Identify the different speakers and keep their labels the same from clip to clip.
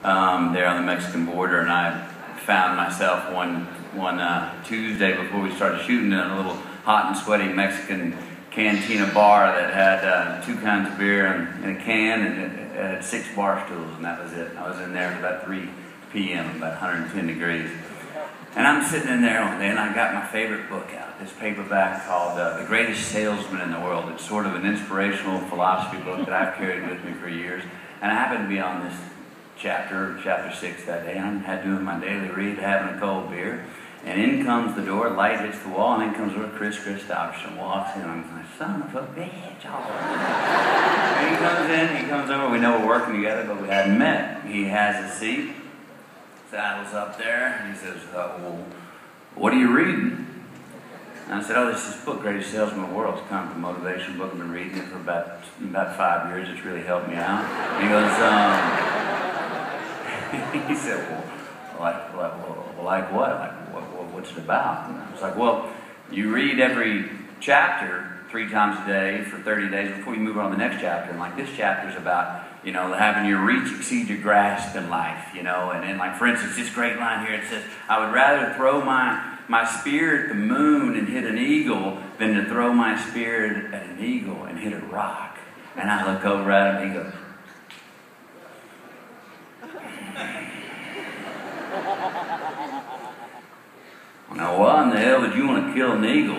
Speaker 1: there on the Mexican border, and I found myself one Tuesday before we started shooting in a little hot and sweaty Mexican cantina bar that had 2 kinds of beer in a can, and it had 6 bar stools, and that was it. I was in there at about 3 p.m., about 110 degrees. And I'm sitting in there one day, and I got my favorite book out, this paperback called The Greatest Salesman in the World. It's sort of an inspirational philosophy book that I've carried with me for years. And I happened to be on this chapter 6 that day. I had doing my daily read, having a cold beer. And in comes the door, light hits the wall, and in comes where Kris Kristofferson walks in. I'm like, son of a bitch. And he comes in, he comes over. We know we're working together, but we hadn't met. He has a seat, saddles up there, and he says, well, what are you reading? And I said, oh, this is this book, Greatest Salesman in the World. It's kind of a motivation book. I've been reading it for about 5 years. It's really helped me out. And he goes, he said, well, like what? What's it about? And I was like, well, you read every chapter 3 times a day for 30 days before you move on to the next chapter. And like this chapter is about, you know, having your reach exceed your grasp in life, you know. And like, for instance, this great line here, it says, I would rather throw my spear at the moon and hit an eagle than to throw my spear at an eagle and hit a rock. And I look over at him and he goes, now why in the hell would you want to kill an eagle?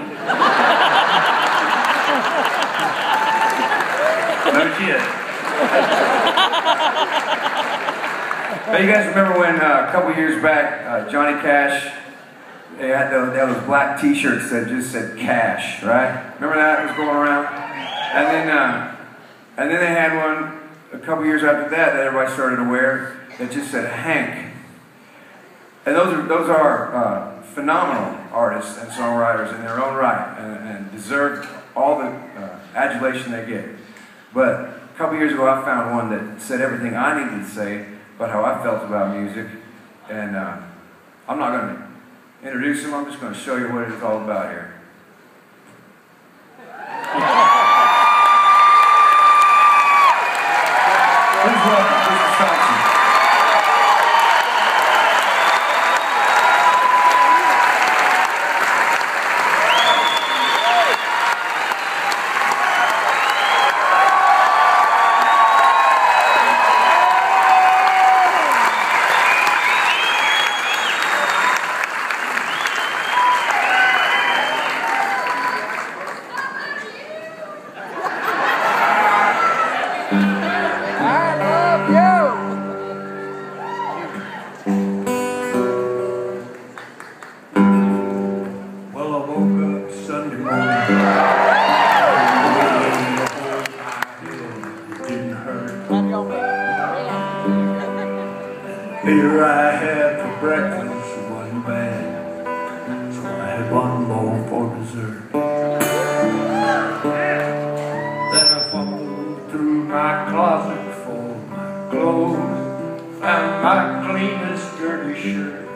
Speaker 1: No shit.
Speaker 2: Hey, you guys remember when a couple years back, Johnny Cash, they had those black t-shirts that just said cash, right? Remember that was going around? And then they had one a couple years after that everybody started to wear that just said Hank. And those are phenomenal artists and songwriters in their own right, and deserve all the adulation they get. But a couple years ago, I found one that said everything I needed to say about how I felt about music. And I'm not going to introduce him. I'm just going to show you what it's all about here. Please welcome Kris Kristofferson.
Speaker 3: Beer I had for breakfast wasn't bad, so I had one more for dessert. Then I fumbled through my closet for my clothes, found my cleanest dirty shirt.